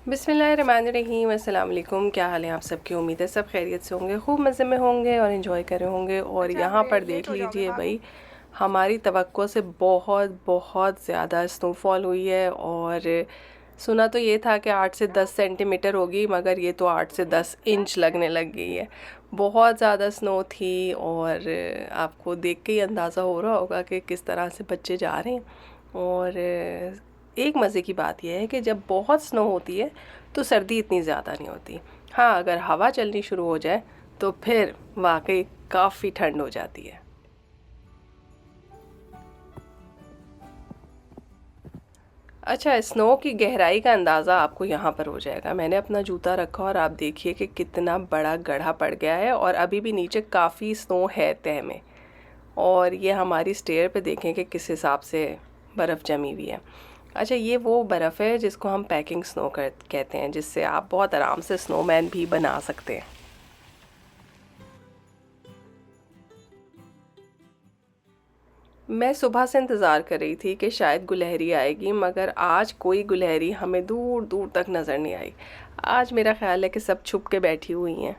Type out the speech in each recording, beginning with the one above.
बिस्मिल्लाहिर्रहमानिर्रहीम। अस्सलाम वालेकुम। क्या हाल है आप सबकी? उम्मीद है सब खैरियत से होंगे, खूब मज़े में होंगे और इन्जॉय कर रहे होंगे। और यहाँ पर देख लीजिए भाई, हमारी तवक्को से बहुत बहुत ज़्यादा स्नोफॉल हुई है। और सुना तो ये था कि 8 से 10 सेंटीमीटर होगी, मगर ये तो 8 से 10 इंच लगने लग गई है। बहुत ज़्यादा स्नो थी और आपको देख के ही अंदाज़ा हो रहा होगा कि किस तरह से बच्चे जा रहे हैं। और एक मज़े की बात यह है कि जब बहुत स्नो होती है तो सर्दी इतनी ज़्यादा नहीं होती। हाँ, अगर हवा चलनी शुरू हो जाए तो फिर वाकई काफ़ी ठंड हो जाती है। अच्छा, स्नो की गहराई का अंदाज़ा आपको यहाँ पर हो जाएगा। मैंने अपना जूता रखा और आप देखिए कि कितना बड़ा गड्ढा पड़ गया है और अभी भी नीचे काफ़ी स्नो है तह में। और ये हमारी स्टेयर पे देखें कि किस हिसाब से बर्फ़ जमी हुई है। अच्छा, ये वो बर्फ़ है जिसको हम पैकिंग स्नो कहते हैं, जिससे आप बहुत आराम से स्नोमैन भी बना सकते हैं। मैं सुबह से इंतज़ार कर रही थी कि शायद गुलहरी आएगी, मगर आज कोई गुलहरी हमें दूर दूर तक नज़र नहीं आई। आज मेरा ख्याल है कि सब छुप के बैठी हुई हैं।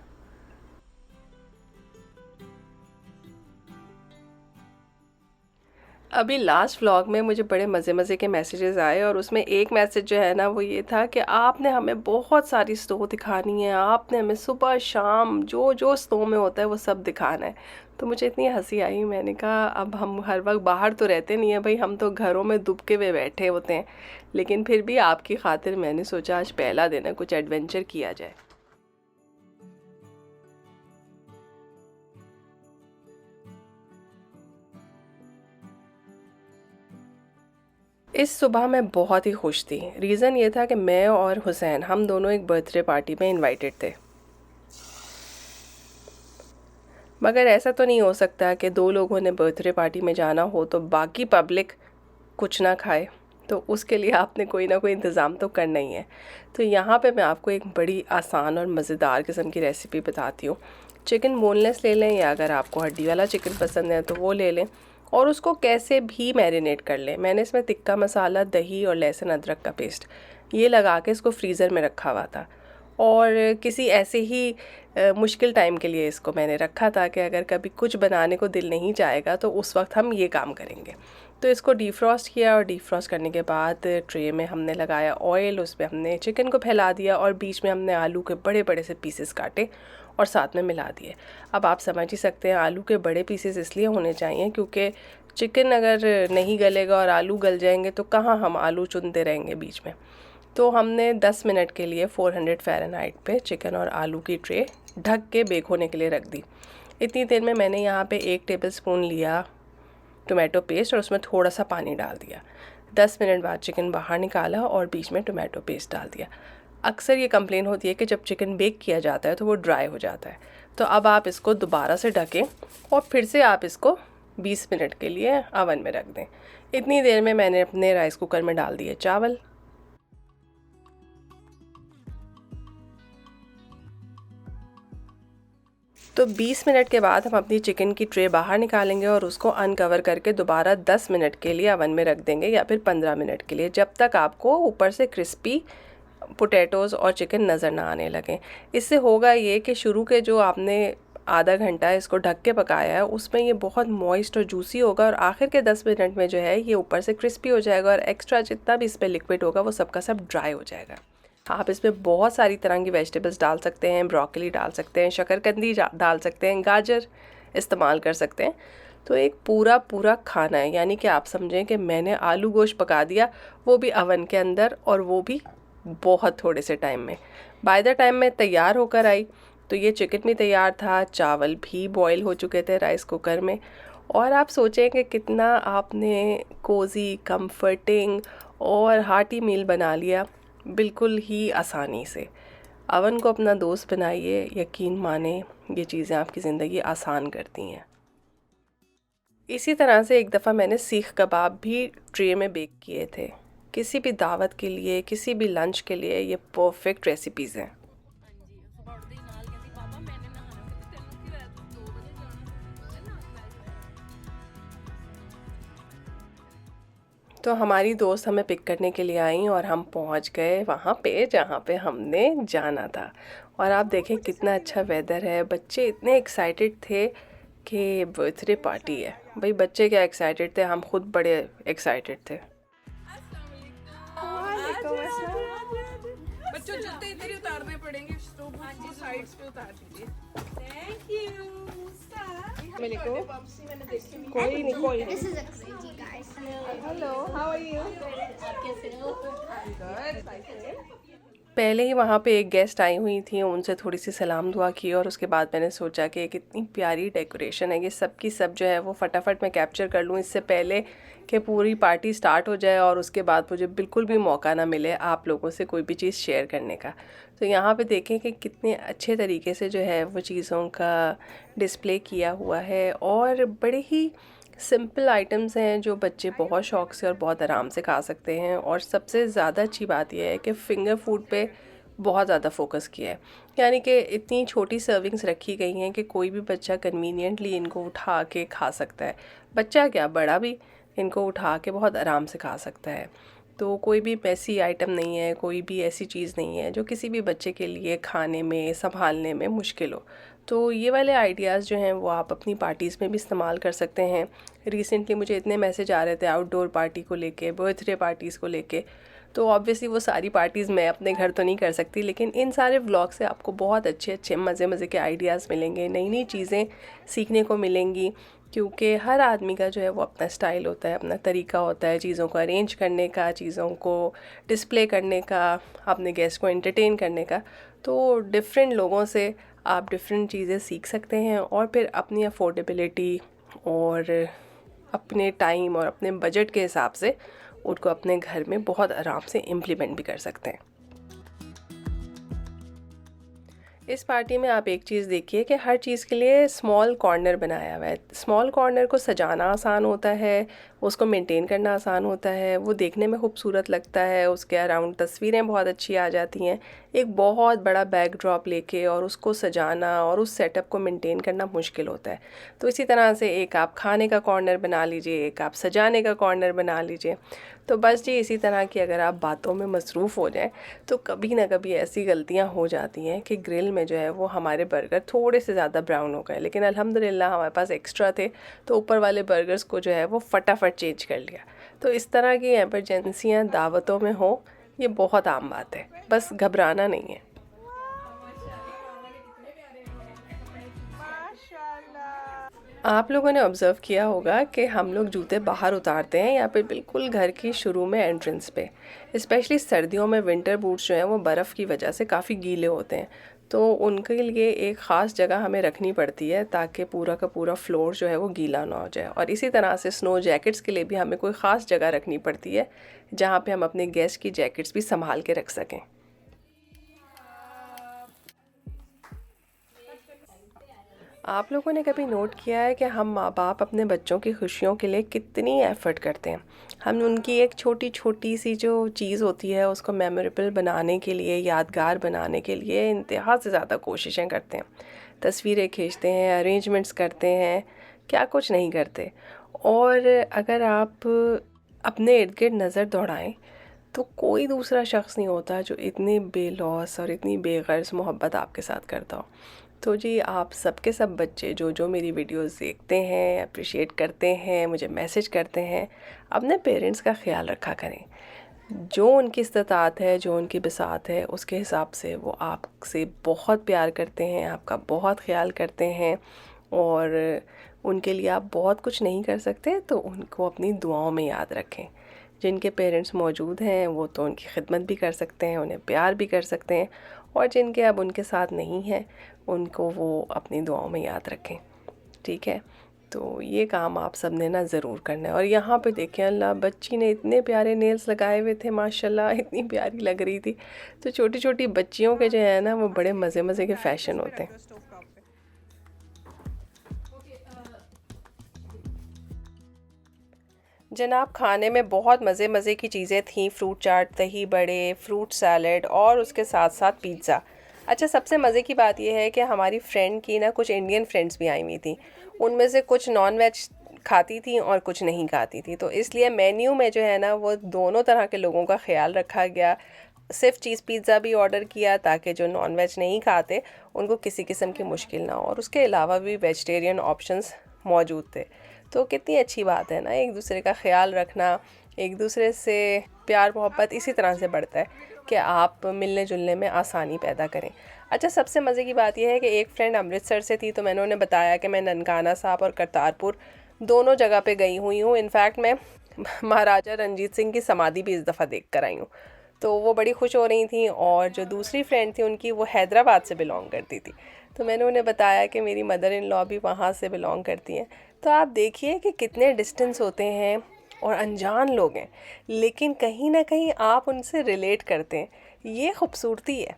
अभी लास्ट व्लॉग में मुझे बड़े मज़े मज़े के मैसेजेस आए और उसमें एक मैसेज जो है ना वो ये था कि आपने हमें बहुत सारी स्नो दिखानी है, आपने हमें सुबह शाम जो जो स्नो में होता है वो सब दिखाना है। तो मुझे इतनी हंसी आई, मैंने कहा अब हम हर वक्त बाहर तो रहते नहीं हैं भाई, हम तो घरों में दुबके हुए बैठे होते हैं। लेकिन फिर भी आपकी खातिर मैंने सोचा आज पहला दिन है, कुछ एडवेंचर किया जाए। इस सुबह मैं बहुत ही खुश थी। रीज़न ये था कि मैं और हुसैन हम दोनों एक बर्थडे पार्टी में इनवाइटेड थे। मगर ऐसा तो नहीं हो सकता कि दो लोगों ने बर्थडे पार्टी में जाना हो तो बाकी पब्लिक कुछ ना खाए। तो उसके लिए आपने कोई ना कोई इंतज़ाम तो करना ही है। तो यहाँ पे मैं आपको एक बड़ी आसान और मज़ेदार किस्म की रेसिपी बताती हूँ। चिकन बोनलेस ले लें या अगर आपको हड्डी वाला चिकन पसंद है तो वो ले लें और उसको कैसे भी मैरिनेट कर लें। मैंने इसमें टिक्का मसाला, दही और लहसुन अदरक का पेस्ट ये लगा के इसको फ्रीज़र में रखा हुआ था। और किसी ऐसे ही मुश्किल टाइम के लिए इसको मैंने रखा था कि अगर कभी कुछ बनाने को दिल नहीं चाहेगा तो उस वक्त हम ये काम करेंगे। तो इसको डीफ्रॉस्ट किया और डीफ्रॉस्ट करने के बाद ट्रे में हमने लगाया ऑयल, उस पर हमने चिकन को फैला दिया और बीच में हमने आलू के बड़े बड़े से पीसेस काटे और साथ में मिला दिए। अब आप समझ ही सकते हैं आलू के बड़े पीसेस इसलिए होने चाहिए क्योंकि चिकन अगर नहीं गलेगा और आलू गल जाएंगे तो कहाँ हम आलू चुनते रहेंगे बीच में। तो हमने 10 मिनट के लिए 400 फ़ारेनहाइट पे चिकन और आलू की ट्रे ढक के बेक होने के लिए रख दी। इतनी देर में मैंने यहाँ पे 1 टेबलस्पून लिया टोमेटो पेस्ट और उसमें थोड़ा सा पानी डाल दिया। 10 मिनट बाद चिकन बाहर निकाला और बीच में टोमेटो पेस्ट डाल दिया। अक्सर ये कंप्लेन होती है कि जब चिकन बेक किया जाता है तो वो ड्राई हो जाता है। तो अब आप इसको दोबारा से ढकें और फिर से आप इसको 20 मिनट के लिए अवन में रख दें। इतनी देर में मैंने अपने राइस कुकर में डाल दिए चावल। तो 20 मिनट के बाद हम अपनी चिकन की ट्रे बाहर निकालेंगे और उसको अनकवर करके दोबारा 10 मिनट के लिए अवन में रख देंगे या फिर 15 मिनट के लिए, जब तक आपको ऊपर से क्रिस्पी पोटैटोज़ और चिकन नज़र ना आने लगे। इससे होगा ये कि शुरू के जो आपने आधा घंटा इसको ढक के पकाया है उसमें ये बहुत मॉइस्ट और जूसी होगा और आखिर के 10 मिनट में जो है ये ऊपर से क्रिस्पी हो जाएगा और एक्स्ट्रा जितना भी इस पर लिक्विड होगा वो सबका सब ड्राई हो जाएगा। आप इसमें बहुत सारी तरह की वेजिटेबल्स डाल सकते हैं, ब्रोकली डाल सकते हैं, शकरकंदी डाल सकते हैं, गाजर इस्तेमाल कर सकते हैं। तो एक पूरा पूरा खाना है, यानी कि आप समझें कि मैंने आलू गोश्त पका दिया, वो भी अवन के अंदर और वो भी बहुत थोड़े से टाइम में। बाय द टाइम मैं तैयार होकर आई तो ये चिकन भी तैयार था, चावल भी बॉईल हो चुके थे राइस कुकर में। और आप सोचें कि कितना आपने कोज़ी, कंफर्टिंग और हार्टी मील बना लिया बिल्कुल ही आसानी से। अवन को अपना दोस्त बनाइए, यकीन माने ये चीज़ें आपकी ज़िंदगी आसान करती हैं। इसी तरह से एक दफ़ा मैंने सीख कबाब भी ट्रे में बेक किए थे। किसी भी दावत के लिए, किसी भी लंच के लिए ये परफेक्ट रेसिपीज़ हैं। तो हमारी दोस्त हमें पिक करने के लिए आई और हम पहुंच गए वहाँ पे जहाँ पे हमने जाना था। और आप देखें कितना अच्छा वेदर है, बच्चे इतने एक्साइटेड थे कि बर्थडे पार्टी है। भाई बच्चे क्या एक्साइटेड थे, हम खुद बड़े एक्साइटेड थे। बच्चों जूते इधर ही उतारने पड़ेंगे, साइड्स पे उतार दीजिए। Thank you. कोई नहीं, कोई This is a crazy guys. Hello, how are you? पहले ही वहाँ पे एक गेस्ट आई हुई थी, उनसे थोड़ी सी सलाम दुआ की और उसके बाद मैंने सोचा कि कितनी प्यारी डेकोरेशन है, ये सब की सब जो है वो फटाफट मैं कैप्चर कर लूँ इससे पहले कि पूरी पार्टी स्टार्ट हो जाए और उसके बाद मुझे बिल्कुल भी मौका ना मिले आप लोगों से कोई भी चीज़ शेयर करने का। तो यहाँ पे देखें कि कितने अच्छे तरीके से जो है वो चीज़ों का डिस्प्ले किया हुआ है और बड़े ही सिंपल आइटम्स हैं जो बच्चे बहुत शौक़ से और बहुत आराम से खा सकते हैं। और सबसे ज़्यादा अच्छी बात यह है कि फ़िंगर फूड पे बहुत ज़्यादा फोकस किया है, यानी कि इतनी छोटी सर्विंग्स रखी गई हैं कि कोई भी बच्चा कन्वीनियंटली इनको उठा के खा सकता है। बच्चा क्या, बड़ा भी इनको उठा के बहुत आराम से खा सकता है। तो कोई भी ऐसी आइटम नहीं है, कोई भी ऐसी चीज़ नहीं है जो किसी भी बच्चे के लिए खाने में संभालने में मुश्किल हो। तो ये वाले आइडियाज़ जो हैं वो आप अपनी पार्टीज़ में भी इस्तेमाल कर सकते हैं। रिसेंटली मुझे इतने मैसेज आ रहे थे आउटडोर पार्टी को लेके, बर्थडे पार्टीज़ को लेके। तो ऑब्वियसली वो सारी पार्टीज़ मैं अपने घर तो नहीं कर सकती, लेकिन इन सारे व्लॉग से आपको बहुत अच्छे अच्छे मज़े के आइडियाज़ मिलेंगे, नई नई चीज़ें सीखने को मिलेंगी। क्योंकि हर आदमी का जो है वो अपना स्टाइल होता है, अपना तरीका होता है चीज़ों को अरेंज करने का, चीज़ों को डिस्प्ले करने का, अपने गेस्ट को एंटरटेन करने का। तो डिफरेंट लोगों से आप डिफरेंट चीज़ें सीख सकते हैं और फिर अपनी अफोर्डेबिलिटी और अपने टाइम और अपने बजट के हिसाब से उनको अपने घर में बहुत आराम से इम्प्लीमेंट भी कर सकते हैं। इस पार्टी में आप एक चीज़ देखिए कि हर चीज़ के लिए स्मॉल कॉर्नर बनाया हुआ है। स्मॉल कॉर्नर को सजाना आसान होता है, उसको मेंटेन करना आसान होता है, वो देखने में खूबसूरत लगता है, उसके अराउंड तस्वीरें बहुत अच्छी आ जाती हैं। एक बहुत बड़ा बैकड्रॉप लेके और उसको सजाना और उस सेटअप को मेंटेन करना मुश्किल होता है। तो इसी तरह से एक आप खाने का कॉर्नर बना लीजिए, एक आप सजाने का कॉर्नर बना लीजिए। तो बस जी इसी तरह की अगर आप बातों में मसरूफ़ हो जाएं तो कभी ना कभी ऐसी गलतियां हो जाती हैं कि ग्रिल में जो है वो हमारे बर्गर थोड़े से ज़्यादा ब्राउन हो गए, लेकिन अल्हम्दुलिल्लाह हमारे पास एक्स्ट्रा थे तो ऊपर वाले बर्गर्स को जो है वो फटाफट चेंज कर लिया। तो इस तरह की एमरजेंसियाँ दावतों में हो, ये बहुत आम बात है, बस घबराना नहीं है। आप लोगों ने ऑब्ज़र्व किया होगा कि हम लोग जूते बाहर उतारते हैं या फिर बिल्कुल घर की शुरू में एंट्रेंस पे। स्पेशली सर्दियों में विंटर बूट्स जो हैं वो बर्फ़ की वजह से काफ़ी गीले होते हैं, तो उनके लिए एक ख़ास जगह हमें रखनी पड़ती है ताकि पूरा का पूरा फ्लोर जो है वो गीला ना हो जाए। और इसी तरह से स्नो जैकेट्स के लिए भी हमें कोई ख़ास जगह रखनी पड़ती है जहाँ पे हम अपने गेस्ट की जैकेट्स भी संभाल के रख सकें। आप लोगों ने कभी नोट किया है कि हम माँ बाप अपने बच्चों की खुशियों के लिए कितनी एफ़र्ट करते हैं। हम उनकी एक छोटी छोटी सी जो चीज़ होती है उसको मेमोरेबल बनाने के लिए, यादगार बनाने के लिए इंतहा से ज़्यादा कोशिशें करते हैं। तस्वीरें खींचते हैं, अरेंजमेंट्स करते हैं, क्या कुछ नहीं करते। और अगर आप अपने इर्द गिर्द नज़र दौड़ाएँ तो कोई दूसरा शख्स नहीं होता जो इतनी बेलौस और इतनी बेगर्ज़ मोहब्बत आपके साथ करता हो। तो जी आप सबके सब बच्चे जो जो मेरी वीडियोस देखते हैं, अप्रिशिएट करते हैं, मुझे मैसेज करते हैं, अपने पेरेंट्स का ख्याल रखा करें। जो उनकी इस्तात है, जो उनकी बिसात है, उसके हिसाब से वो आपसे बहुत प्यार करते हैं, आपका बहुत ख्याल करते हैं और उनके लिए आप बहुत कुछ नहीं कर सकते तो उनको अपनी दुआओं में याद रखें। जिनके पेरेंट्स मौजूद हैं वो तो उनकी खिदमत भी कर सकते हैं, उन्हें प्यार भी कर सकते हैं, और जिनके अब उनके साथ नहीं हैं उनको वो अपनी दुआओं में याद रखें। ठीक है, तो ये काम आप सब ने ना ज़रूर करना है। और यहाँ पे देखें अल्लाह, बच्ची ने इतने प्यारे नेल्स लगाए हुए थे, माशाल्लाह इतनी प्यारी लग रही थी। तो छोटी छोटी बच्चियों के जो है ना वो बड़े मज़े के फ़ैशन होते हैं। जनाब खाने में बहुत मज़े की चीज़ें थीं, फ्रूट चाट, दही बड़े, फ्रूट सैलड और उसके साथ साथ पिज़्ज़ा। अच्छा, सबसे मज़े की बात यह है कि हमारी फ्रेंड की ना कुछ इंडियन फ्रेंड्स भी आई हुई थी। उनमें से कुछ नॉन वेज खाती थी और कुछ नहीं खाती थी। तो इसलिए मेन्यू में जो है ना वो दोनों तरह के लोगों का ख्याल रखा गया। सिर्फ चीज़ पिज़्ज़ा भी ऑर्डर किया ताकि जो नॉन वेज नहीं खाते उनको किसी किस्म की मुश्किल ना हो, और उसके अलावा भी वेजिटेरियन ऑप्शंस मौजूद थे। तो कितनी अच्छी बात है ना, एक दूसरे का ख्याल रखना, एक दूसरे से प्यार मोहब्बत इसी तरह से बढ़ता है कि आप मिलने जुलने में आसानी पैदा करें। अच्छा, सबसे मज़े की बात यह है कि एक फ्रेंड अमृतसर से थी, तो मैंने उन्हें बताया कि मैं ननकाना साहब और करतारपुर दोनों जगह पे गई हुई हूँ। इनफैक्ट मैं महाराजा रंजीत सिंह की समाधि भी इस दफ़ा देख कर आई हूँ। तो वो बड़ी खुश हो रही थी, और जो दूसरी फ्रेंड थी उनकी वो हैदराबाद से बिलोंग करती थी। तो मैंने उन्हें बताया कि मेरी मदर इन लॉ भी वहाँ से बिलोंग करती हैं। तो आप देखिए कि कितने डिस्टेंस होते हैं और अनजान लोग हैं, लेकिन कहीं ना कहीं आप उनसे रिलेट करते हैं। ये खूबसूरती है,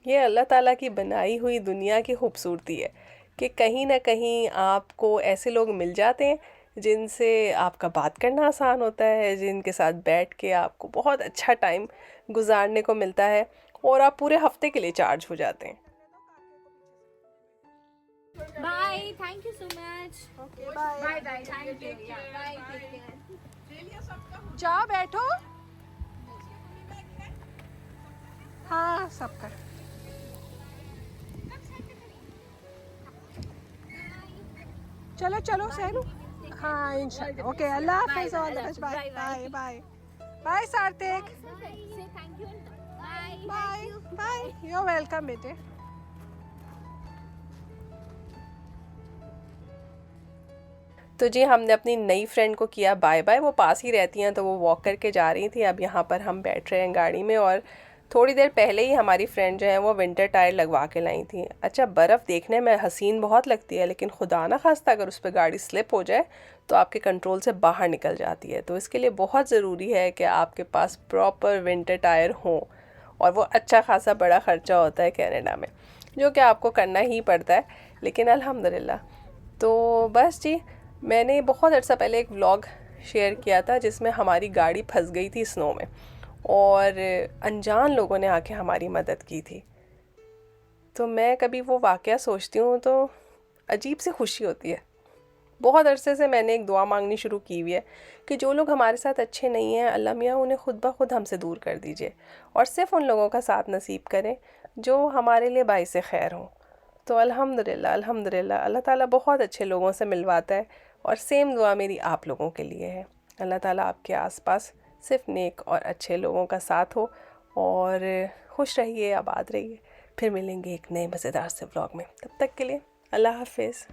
ये अल्लाह ताला की बनाई हुई दुनिया की खूबसूरती है कि कहीं ना कहीं आपको ऐसे लोग मिल जाते हैं जिनसे आपका बात करना आसान होता है, जिनके साथ बैठ के आपको बहुत अच्छा टाइम गुजारने को मिलता है, और आप पूरे हफ्ते के लिए चार्ज हो जाते हैं। Bye. Thank you so much. Okay, bye. Bye. Thank you. Yeah. Bye. Take care. जाओ बैठो। हाँ, सबका। चलो चलो सहलू। हाँ इंशाल्लाह। ओके, अल्लाह हाफिज़, all the best, bye bye bye bye Sarthak, Say thank you. Bye. Bye bye, you are welcome बेटे। तो जी, हमने अपनी नई फ्रेंड को किया बाय बाय। वो पास ही रहती हैं तो वो वॉक करके जा रही थी। अब यहाँ पर हम बैठ रहे हैं गाड़ी में, और थोड़ी देर पहले ही हमारी फ्रेंड जो है वो विंटर टायर लगवा के लाई थी। अच्छा, बर्फ़ देखने में हसीन बहुत लगती है, लेकिन खुदा ना खास्ता अगर उस पर गाड़ी स्लिप हो जाए तो आपके कंट्रोल से बाहर निकल जाती है। तो इसके लिए बहुत ज़रूरी है कि आपके पास प्रॉपर विंटर टायर हों, और वो अच्छा खासा बड़ा ख़र्चा होता है कनाडा में, जो कि आपको करना ही पड़ता है, लेकिन अल्हम्दुलिल्लाह। तो बस जी, मैंने बहुत अर्सा पहले एक व्लॉग शेयर किया था जिसमें हमारी गाड़ी फंस गई थी स्नो में, और अनजान लोगों ने आके हमारी मदद की थी। तो मैं कभी वो वाक़या सोचती हूँ तो अजीब सी खुशी होती है। बहुत अरसे से मैंने एक दुआ मांगनी शुरू की हुई है कि जो लोग हमारे साथ अच्छे नहीं हैं, अल्लाह मियाँ उन्हें खुद ब खुद हमसे दूर कर दीजिए, और सिर्फ़ उन लोगों का साथ नसीब करें जो हमारे लिए बाइस खैर हों। तो अल्हम्दुलिल्लाह अल्हम्दुलिल्लाह, अल्लाह ताला बहुत अच्छे लोगों से मिलवाता है, और सेम दुआ मेरी आप लोगों के लिए है। अल्लाह ताला आपके आसपास सिर्फ नेक और अच्छे लोगों का साथ हो, और खुश रहिए, आबाद रहिए। फिर मिलेंगे एक नए मज़ेदार से व्लॉग में। तब तक के लिए अल्लाह हाफिज़।